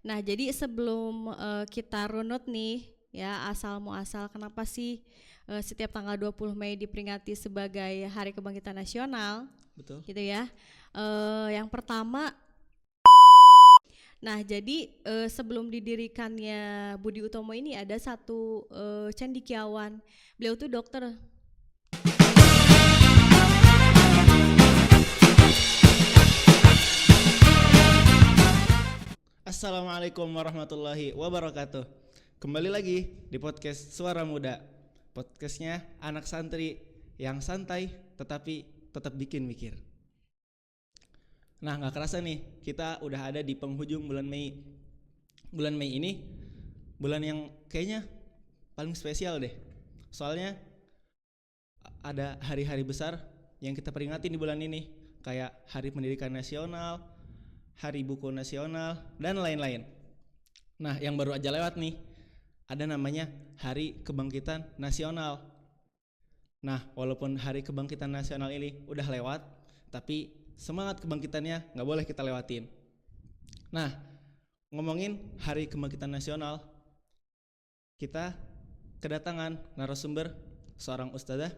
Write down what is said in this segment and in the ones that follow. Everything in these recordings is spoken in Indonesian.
Nah, jadi sebelum kita runut nih ya asal muasal kenapa sih setiap tanggal 20 Mei diperingati sebagai Hari Kebangkitan Nasional Betul. gitu ya. Yang pertama, nah jadi sebelum didirikannya Budi Utomo ini ada satu cendekiawan. Beliau tuh dokter. Assalamualaikum warahmatullahi wabarakatuh. Kembali lagi di podcast Suara Muda. Podcastnya anak santri yang santai tetapi tetap bikin mikir. Nah, gak kerasa nih, kita udah ada di penghujung bulan Mei. Bulan Mei ini bulan yang kayaknya paling spesial deh. Soalnya ada hari-hari besar yang kita peringati di bulan ini, kayak Hari Pendidikan Nasional, Hari Buku Nasional, dan lain-lain. Nah, yang baru aja lewat nih, ada namanya Hari Kebangkitan Nasional. Nah, walaupun Hari Kebangkitan Nasional ini udah lewat, tapi semangat kebangkitannya gak boleh kita lewatin. Nah, ngomongin Hari Kebangkitan Nasional, kita kedatangan narasumber seorang ustadzah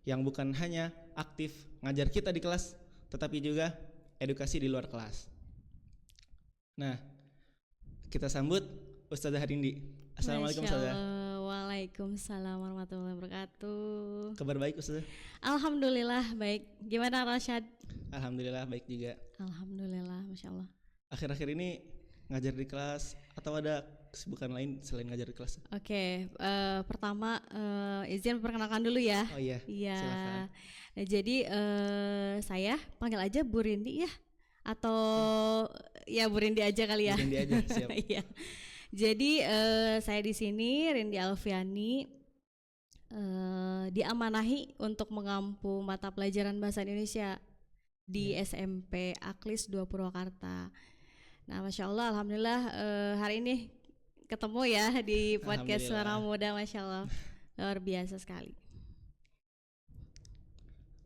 yang bukan hanya aktif ngajar kita di kelas, tetapi juga edukasi di luar kelas. Nah, kita sambut Ustazah Harindi. Assalamualaikum Ustazah. Waalaikumsalam warahmatullahi wabarakatuh. Kabar baik Ustazah? Alhamdulillah baik. Gimana Rasyad? Alhamdulillah baik juga. Alhamdulillah, Masya Allah. Akhir-akhir ini ngajar di kelas atau ada kesibukan lain selain ngajar di kelas? Oke, pertama izin perkenalkan dulu ya. Oh iya, silakan. Nah, jadi saya panggil aja Bu Rindi ya, atau ya Bu Rindi aja kali ya. Bu Rindi aja, siap. Iya. Jadi saya di sini Rindi Alfiani diamanahi untuk mengampu mata pelajaran bahasa Indonesia di SMP Aklis 2 Purwakarta. Nah, Masya Allah, Alhamdulillah hari ini ketemu ya di podcast Suara Muda, Masya Allah, luar biasa sekali.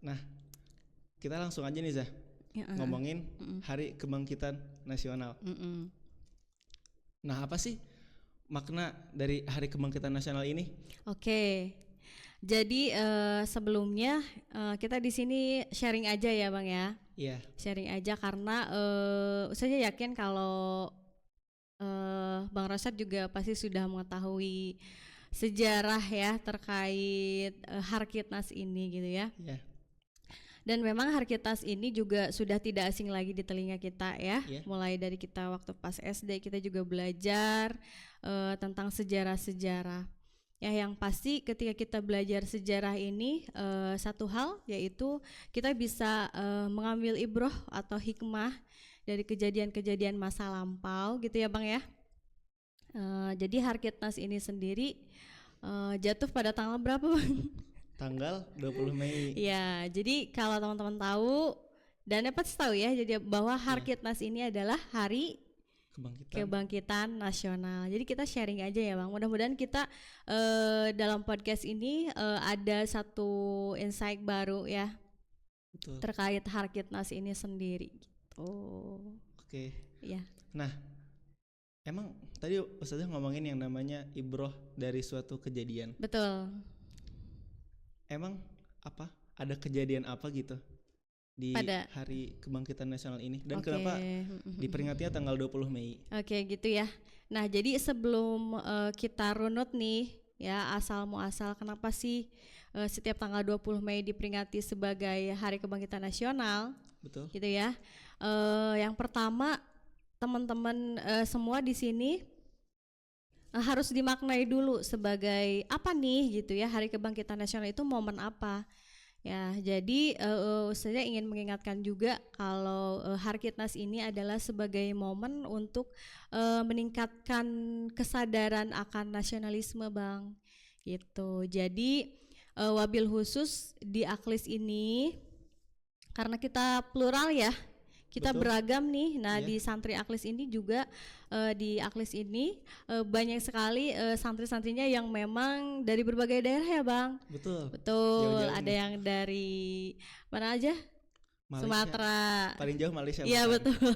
Nah, kita langsung aja nih Zah, ngomongin Hari Kebangkitan Nasional. Nah, apa sih makna dari Hari Kebangkitan Nasional ini? Oke, jadi sebelumnya kita di sini sharing aja ya Bang ya. Iya. Sharing aja karena saya yakin kalau Bang Rosyad juga pasti sudah mengetahui sejarah ya terkait Harkitnas ini gitu ya. Iya. Dan memang Harkitnas ini juga sudah tidak asing lagi di telinga kita ya. Mulai dari kita waktu pas SD kita juga belajar tentang sejarah-sejarah. Ya, yang pasti ketika kita belajar sejarah ini satu hal yaitu kita bisa mengambil ibroh atau hikmah dari kejadian-kejadian masa lampau gitu ya Bang ya. Jadi Harkitnas ini sendiri jatuh pada tanggal berapa Bang? Tanggal 20 Mei. Ya, jadi kalau teman-teman tahu dan dapat tahu ya, jadi bahwa Harkitnas ini adalah Hari Kebangkitan Nasional. Jadi kita sharing aja ya Bang. Mudah-mudahan kita dalam podcast ini ada satu insight baru ya. Betul. Terkait Harkitnas ini sendiri. Gitu. Oke. Iya. Nah, emang tadi Ustazah ngomongin yang namanya ibroh dari suatu kejadian. Betul. Emang apa? Ada kejadian apa gitu di pada Hari Kebangkitan Nasional ini dan kenapa diperingatinya tanggal 20 Mei? Oke, gitu ya. Nah, jadi sebelum kita runut nih ya asal muasal kenapa sih setiap tanggal 20 Mei diperingati sebagai Hari Kebangkitan Nasional? Betul. Gitu ya. Yang pertama, teman-teman semua di sini harus dimaknai dulu sebagai apa nih gitu ya, Hari Kebangkitan Nasional itu momen apa? Ya, jadi saya ingin mengingatkan juga kalau Harkitnas ini adalah sebagai momen untuk meningkatkan kesadaran akan nasionalisme Bang. Gitu. Jadi wabil khusus di Aklis ini karena kita plural ya. Kita betul. Beragam nih. Nah, di santri Aklis ini juga di Aklis ini banyak sekali santri-santrinya yang memang dari berbagai daerah ya Bang. Betul. Betul. Jauh-jauh ada yang dari mana aja? Malaysia. Sumatera. Paling jauh Malaysia. Iya bukan? betul.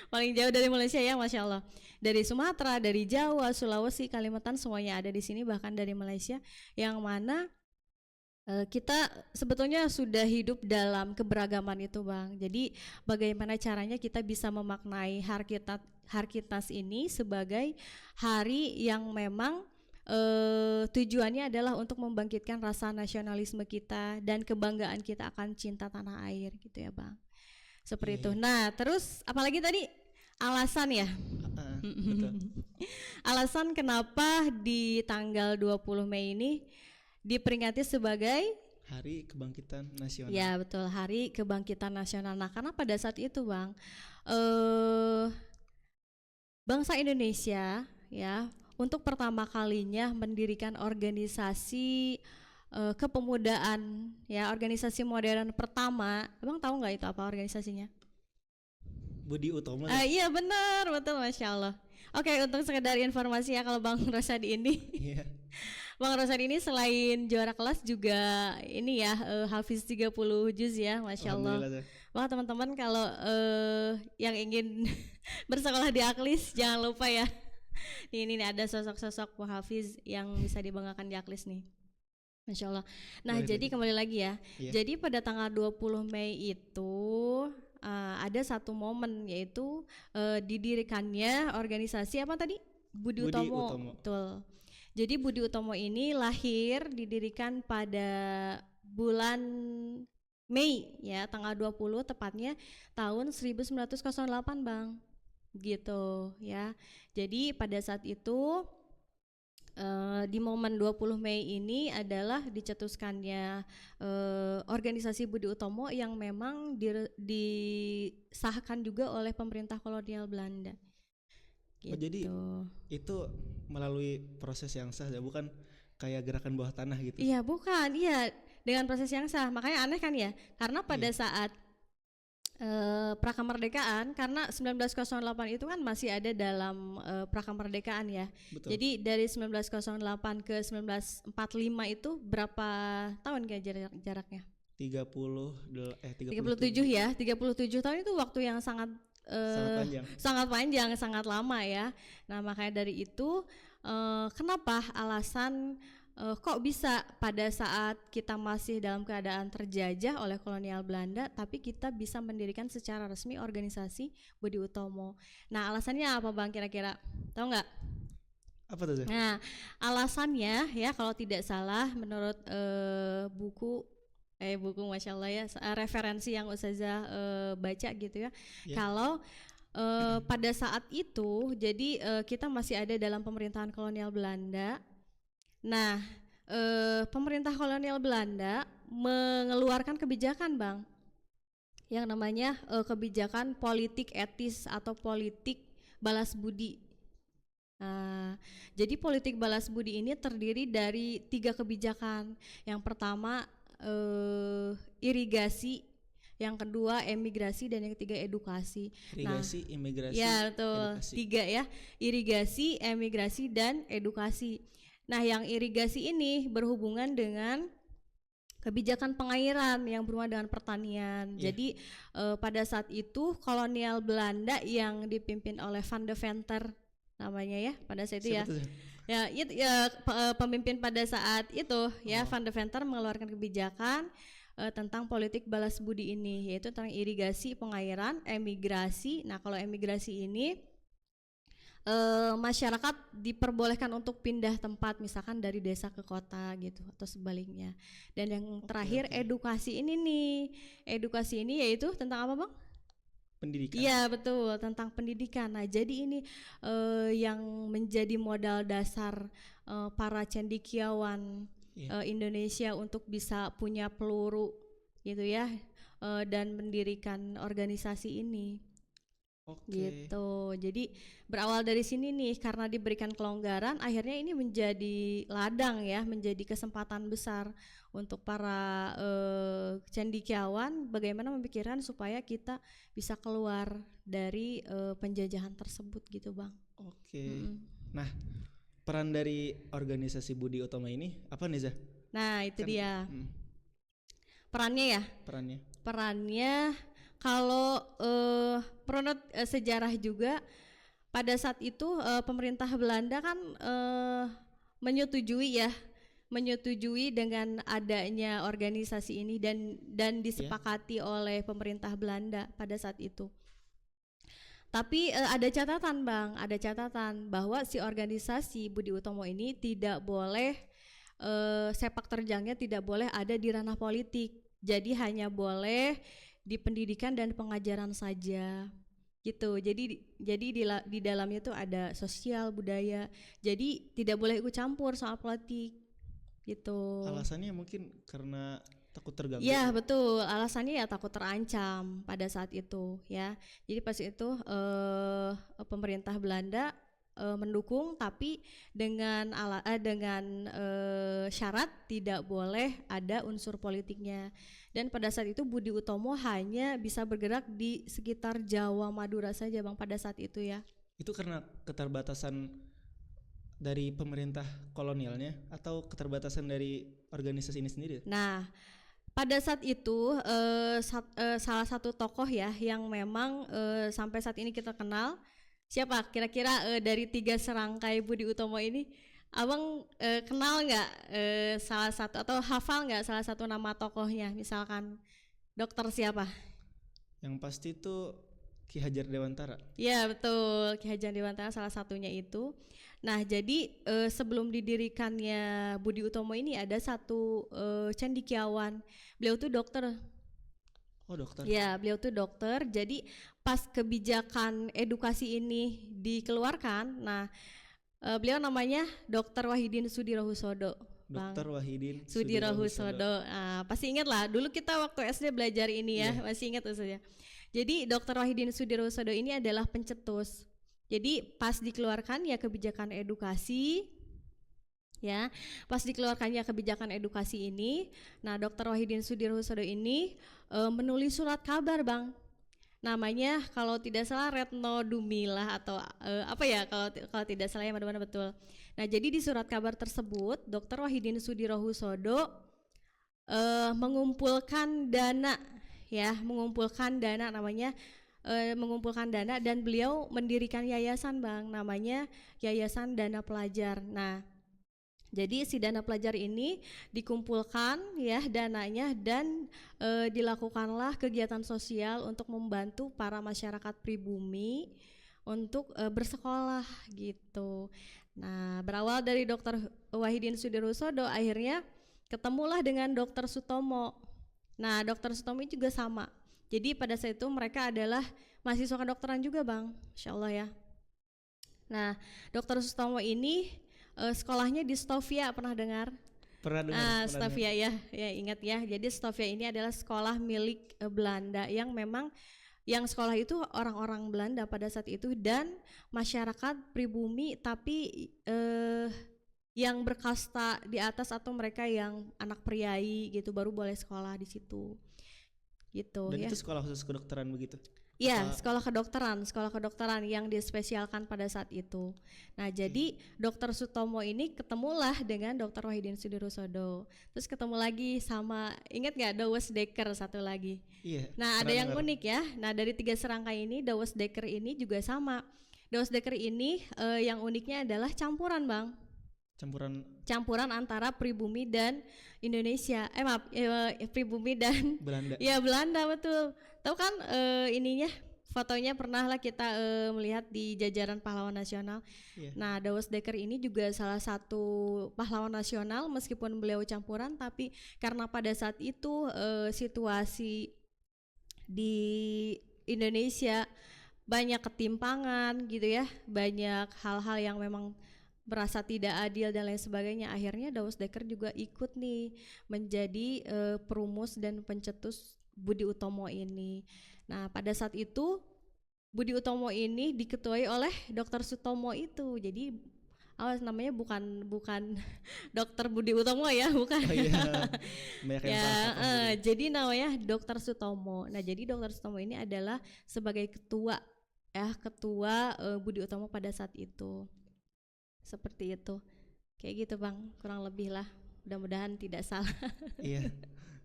Paling jauh dari Malaysia ya, Masya Allah. Dari Sumatera, dari Jawa, Sulawesi, Kalimantan semuanya ada di sini, bahkan dari Malaysia, yang mana kita sebetulnya sudah hidup dalam keberagaman itu, Bang. Jadi bagaimana caranya kita bisa memaknai Harkitas ini sebagai hari yang memang tujuannya adalah untuk membangkitkan rasa nasionalisme kita dan kebanggaan kita akan cinta tanah air gitu ya, Bang. Seperti itu. Iya. Nah, terus apalagi tadi alasan ya? Betul. Alasan kenapa di tanggal 20 Mei ini diperingati sebagai Hari Kebangkitan Nasional. ya betul, Hari Kebangkitan Nasional. Nah, karena pada saat itu, Bang, eh bangsa Indonesia ya untuk pertama kalinya mendirikan organisasi kepemudaan ya, organisasi modern pertama. Abang tahu nggak itu apa organisasinya? Budi Utomo. Iya benar, betul, Masya Allah. Oke, untuk sekedar informasi ya, kalau Bang Rosadi ini Iya. Bang Rosadi ini selain juara kelas juga ini ya, hafiz 30 juz ya, Masya Allah. Alhamdulillah, Zah. Wah teman-teman, kalau yang ingin bersekolah di Aklis jangan lupa ya. Ini nih ada sosok-sosok hafiz yang bisa dibanggakan di Aklis nih, Masya Allah. Nah Boleh, jadi boleh. kembali lagi ya. Iya. Jadi pada tanggal 20 Mei itu ada satu momen, yaitu didirikannya organisasi apa tadi? Budi Budi Utomo. Utomo. Betul. Jadi Budi Utomo ini lahir didirikan pada bulan Mei ya, tanggal 20 tepatnya tahun 1908, Bang. Gitu ya. Jadi pada saat itu di momen 20 Mei ini adalah dicetuskannya organisasi Budi Utomo yang memang disahkan juga oleh pemerintah kolonial Belanda. Gitu. Oh, jadi itu melalui proses yang sah ya, bukan kayak gerakan bawah tanah gitu. Iya, bukan. Iya, dengan proses yang sah. Makanya aneh kan ya? Karena pada saat prakemerdekaan, karena 1908 itu kan masih ada dalam prakemerdekaan ya. Betul. Jadi dari 1908 ke 1945 itu berapa tahun kayak jaraknya? 37 ya. 37 tahun itu waktu yang sangat panjang. sangat panjang, sangat lama ya. Nah, makanya dari itu kenapa alasan kok bisa pada saat kita masih dalam keadaan terjajah oleh kolonial Belanda, tapi kita bisa mendirikan secara resmi organisasi Budi Utomo. Nah, alasannya apa, Bang, kira-kira? Tahu nggak? Apa tuh? Nah, alasannya ya kalau tidak salah menurut buku Masya Allah ya, referensi yang Ustazah baca gitu ya. Yeah. Kalau pada saat itu, jadi kita masih ada dalam pemerintahan kolonial Belanda. Nah, pemerintah kolonial Belanda mengeluarkan kebijakan, Bang, yang namanya kebijakan politik etis atau politik balas budi. Jadi politik balas budi ini terdiri dari 3 kebijakan. Yang pertama irigasi, yang kedua emigrasi, dan yang ketiga edukasi. Irigasi, imigrasi, ya betul, edukasi. 3 ya, irigasi, emigrasi, dan edukasi. Nah, yang irigasi ini berhubungan dengan kebijakan pengairan yang berhubungan dengan pertanian. Yeah. Jadi pada saat itu kolonial Belanda yang dipimpin oleh Van de Venter namanya ya, pada saat itu ya. Ya, pemimpin pada saat itu ya, Van de Venter mengeluarkan kebijakan tentang politik balas budi ini, yaitu tentang irigasi, pengairan, emigrasi. Nah, kalau emigrasi ini masyarakat diperbolehkan untuk pindah tempat, misalkan dari desa ke kota gitu atau sebaliknya. Dan yang terakhir edukasi ini nih. Edukasi ini yaitu tentang apa, Bang? Pendidikan. Iya betul, tentang pendidikan. Nah, jadi ini yang menjadi modal dasar para cendekiawan Indonesia untuk bisa punya peluru gitu ya, dan mendirikan organisasi ini. Gitu. Jadi berawal dari sini nih, karena diberikan kelonggaran, akhirnya ini menjadi ladang ya, menjadi kesempatan besar untuk para cendekiawan bagaimana memikirkan supaya kita bisa keluar dari penjajahan tersebut gitu, Bang. Nah, peran dari organisasi Budi Utomo ini apa nih, Zah? Nah, itu dia. Perannya ya. perannya kalau menurut sejarah juga pada saat itu pemerintah Belanda kan menyetujui dengan adanya organisasi ini dan Ya. disepakati oleh pemerintah Belanda pada saat itu. Tapi ada catatan Bang, ada catatan bahwa si organisasi Budi Utomo ini tidak boleh sepak terjangnya tidak boleh ada di ranah politik. Jadi hanya boleh di pendidikan dan pengajaran saja. Gitu. Jadi di dalamnya tuh ada sosial, budaya. Jadi tidak boleh ikut campur soal politik. Gitu. Alasannya mungkin karena takut terganggu. Ya betul, alasannya ya takut terancam pada saat itu ya. Jadi pas itu pemerintah Belanda mendukung, tapi dengan syarat tidak boleh ada unsur politiknya. Dan pada saat itu Budi Utomo hanya bisa bergerak di sekitar Jawa Madura saja Bang pada saat itu ya. Itu karena keterbatasan dari pemerintah kolonialnya atau keterbatasan dari organisasi ini sendiri? Nah, pada saat itu salah satu tokoh ya yang memang sampai saat ini kita kenal, siapa kira-kira dari 3 serangkai Budi Utomo ini, Abang kenal nggak salah satu atau hafal nggak salah satu nama tokohnya, misalkan dokter siapa? Yang pasti itu Ki Hajar Dewantara. Ya betul, Ki Hajar Dewantara salah satunya itu. Nah jadi sebelum didirikannya Budi Utomo ini ada satu cendekiawan, beliau tuh dokter. Oh dokter. Ya beliau tuh dokter, jadi pas kebijakan edukasi ini dikeluarkan, nah beliau namanya Dr. Wahidin Sudirohusodo. Dokter Wahidin Sudirohusodo. Pasti ingat lah, dulu kita waktu SD belajar ini ya, masih ingat saja. Jadi Dr. Wahidin Sudirohusodo ini adalah pencetus. Jadi pas dikeluarkan ya kebijakan edukasi, ya pas dikeluarkannya kebijakan edukasi ini, nah Dr. Wahidin Sudirohusodo ini menulis surat kabar Bang. Namanya kalau tidak salah Retno Dumilah atau apa ya kalau tidak salah ya benar-benar betul. Nah jadi di surat kabar tersebut Dr. Wahidin Sudirohusodo mengumpulkan dana ya, mengumpulkan dana namanya mengumpulkan dana dan beliau mendirikan yayasan Bang, namanya Yayasan Dana Pelajar. Nah jadi si dana pelajar ini dikumpulkan ya dananya dan dilakukanlah kegiatan sosial untuk membantu para masyarakat pribumi untuk bersekolah gitu. Nah berawal dari Dr. Wahidin Sudirohusodo akhirnya ketemulah dengan Dr. Sutomo. Nah Dr. Sutomo juga sama. Jadi pada saat itu mereka adalah mahasiswa kedokteran juga Bang, Insya Allah ya. Nah Dr. Sutomo ini sekolahnya di Stovia, pernah dengar? Pernah dengar. Stovia ya ingat ya. Jadi Stovia ini adalah sekolah milik Belanda yang memang yang sekolah itu orang-orang Belanda pada saat itu dan masyarakat pribumi tapi yang berkasta di atas atau mereka yang anak priai gitu baru boleh sekolah di situ. Gitu. Dan ya. itu sekolah khusus kedokteran begitu? Iya, sekolah kedokteran yang dispesialkan pada saat itu. Nah, jadi Dr. Sutomo ini ketemulah dengan Dr. Wahidin Sudirohusodo. Terus ketemu lagi sama, ingat nggak Douwes Dekker satu lagi? Iya. Nah, ada yang unik ya. Nah, dari 3 serangkai ini Douwes Dekker ini juga sama. Douwes Dekker ini yang uniknya adalah campuran, Bang. Campuran antara pribumi dan Indonesia. Pribumi dan Belanda. Ya Belanda betul. Tahu kan ininya fotonya pernah lah kita melihat di jajaran pahlawan nasional. Yeah. Nah Douwes Dekker ini juga salah satu pahlawan nasional meskipun beliau campuran, tapi karena pada saat itu situasi di Indonesia banyak ketimpangan gitu ya, banyak hal-hal yang memang berasa tidak adil dan lain sebagainya. Akhirnya Douwes Dekker juga ikut nih menjadi perumus dan pencetus Budi Utomo ini. Nah pada saat itu Budi Utomo ini diketuai oleh Dr. Sutomo itu. Jadi namanya bukan Dr. Budi Utomo ya, bukan. Oh, iya. Jadi namanya Dr. Sutomo. Nah jadi Dr. Sutomo ini adalah sebagai ketua Budi Utomo pada saat itu. Seperti itu, kayak gitu Bang, kurang lebih lah. Mudah-mudahan tidak salah. Iya,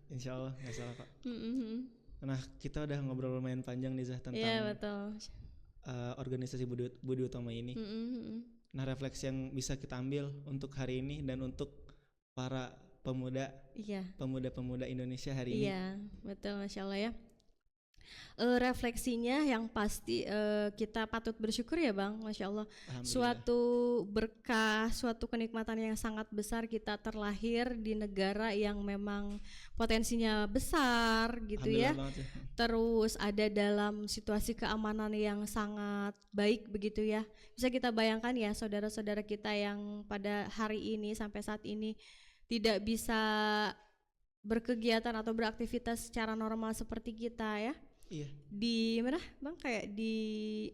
insya Allah nggak salah Pak. Nah, kita udah ngobrol lumayan panjang nih Zah Iya tentang betul. organisasi Budi Utama ini. Nah, refleksi yang bisa kita ambil untuk hari ini dan untuk para Iya. pemuda Indonesia hari ini. Iya, betul, Masya Allah ya. Refleksinya yang pasti kita patut bersyukur ya Bang, Masya Allah. Alhamdulillah. Suatu berkah, suatu kenikmatan yang sangat besar kita terlahir di negara yang memang potensinya besar gitu ya. Alhamdulillah banget ya. Terus ada dalam situasi keamanan yang sangat baik begitu ya. Bisa kita bayangkan ya saudara-saudara kita yang pada hari ini sampai saat ini tidak bisa berkegiatan atau beraktivitas secara normal seperti kita ya. Iya, Di mana Bang, kayak di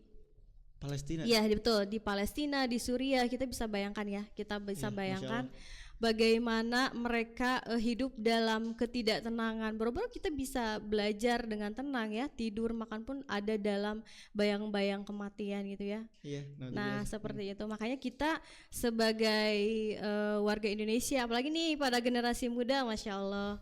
Palestina. iya betul, di Palestina, di Suriah, kita bisa bayangkan ya, kita Iya, bisa Masya bayangkan Allah. bagaimana mereka hidup dalam ketidaktenangan. Boro-boro kita bisa belajar dengan tenang ya, tidur makan pun ada dalam bayang-bayang kematian gitu ya. Iya, Nah naudzubillah. seperti itu, makanya kita sebagai warga Indonesia, apalagi nih pada generasi muda, Masya Allah,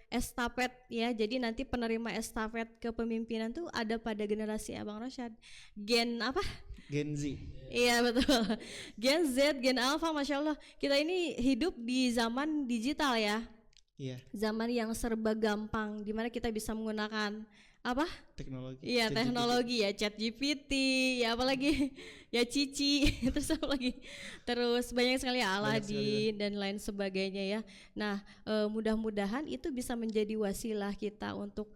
estafet ya, jadi nanti penerima estafet kepemimpinan tuh ada pada generasi Abang Rosyad, gen apa? Gen Z. Iya betul, gen Z, gen Alpha, Masya Allah, kita ini hidup di zaman digital ya, Iya, zaman yang serba gampang, dimana kita bisa menggunakan apa? teknologi. Iya ChatGPT. teknologi ya, ChatGPT, ya apalagi ya Cici, terus apa lagi? Terus banyak sekali ya, Banyak sekali Aladin dan lain sebagainya ya. Nah mudah-mudahan itu bisa menjadi wasilah kita untuk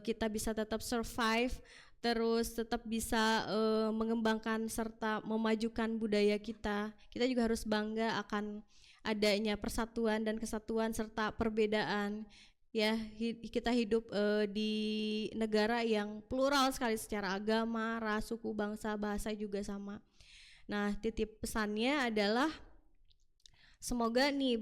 kita bisa tetap survive, terus tetap bisa mengembangkan serta memajukan budaya kita. Kita juga harus bangga akan adanya persatuan dan kesatuan serta perbedaan. Ya, kita hidup di negara yang plural sekali secara agama, ras, suku, bangsa, bahasa juga sama. Nah, titip pesannya adalah semoga nih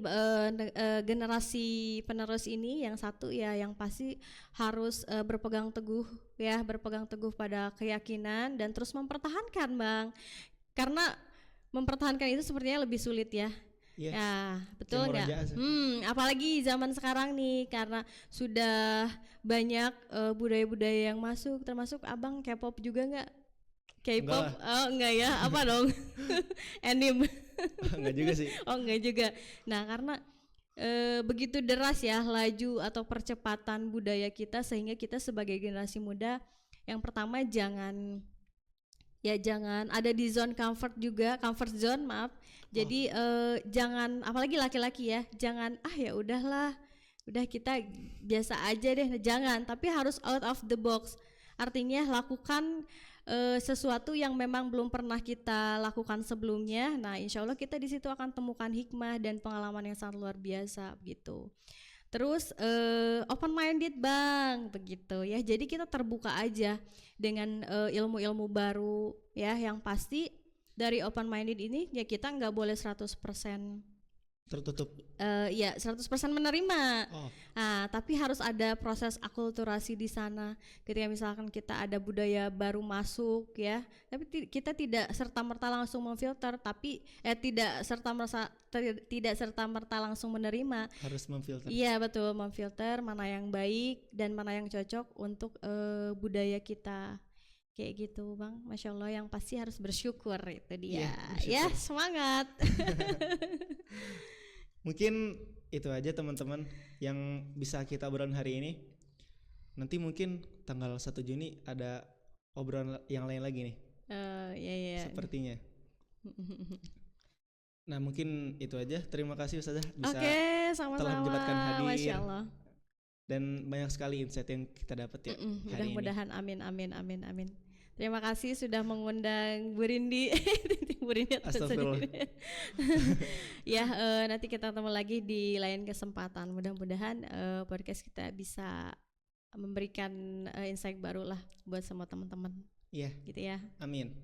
generasi penerus ini yang satu ya, yang pasti harus berpegang teguh ya, berpegang teguh pada keyakinan dan terus mempertahankan Bang. Karena mempertahankan itu sepertinya lebih sulit ya. Iya. Ya, betul Kayak nggak? Murajaah sih. Apalagi zaman sekarang nih, karena sudah banyak budaya-budaya yang masuk, termasuk Abang K-pop juga nggak? K-pop? Enggak Oh enggak ya, apa dong? Anime? Enggak juga sih. Oh enggak juga. Nah karena begitu deras ya laju atau percepatan budaya kita, sehingga kita sebagai generasi muda yang pertama jangan ada di zone comfort juga, comfort zone maaf. Jadi jangan, apalagi laki-laki ya, jangan ya udahlah, udah kita biasa aja deh, jangan, tapi harus out of the box. Artinya lakukan sesuatu yang memang belum pernah kita lakukan sebelumnya. Nah, insya Allah kita di situ akan temukan hikmah dan pengalaman yang sangat luar biasa begitu. Terus open minded Bang, begitu ya. Jadi kita terbuka aja dengan ilmu-ilmu baru ya, yang pasti dari open minded ini ya kita nggak boleh 100% Tertutup. ya 100% menerima. Oh, Nah, tapi harus ada proses akulturasi di sana. Ketika misalkan kita ada budaya baru masuk ya, tapi kita tidak serta merta langsung memfilter, tapi tidak serta merta langsung menerima. harus memfilter. Iya betul, memfilter mana yang baik dan mana yang cocok untuk budaya kita. Kayak gitu Bang, Masya Allah, yang pasti harus bersyukur, itu dia. Iya, Ya bersyukur. semangat. Mungkin itu aja teman-teman yang bisa kita obrolan hari ini. Nanti mungkin tanggal 1 Juni ada obrolan yang lain lagi nih, Ya. sepertinya. Nah, mungkin itu aja. Terima kasih Ustazah bisa Oke, telah sama-sama. menyempatkan hadir. Masya Allah. Dan banyak sekali insight yang kita dapat ya hari ini. Mudah-mudahan amin. Terima kasih sudah mengundang Bu Rindi. Bu Rindi atas Astagfirullah. sendiri. Ya, nanti kita ketemu lagi di lain kesempatan. Mudah-mudahan podcast kita bisa memberikan insight baru lah buat semua teman-teman. Iya, Gitu ya. amin.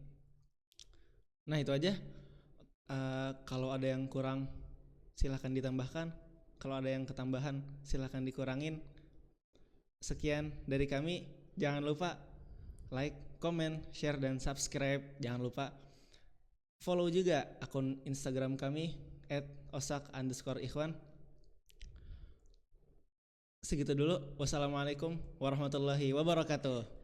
Nah, itu aja. Kalau ada yang kurang silahkan ditambahkan. Kalau ada yang ketambahan silahkan dikurangin. Sekian dari kami. Jangan lupa like, comment, share, dan subscribe. Jangan lupa follow juga akun Instagram kami @osak_ikhwan. segitu dulu. Wassalamualaikum warahmatullahi wabarakatuh.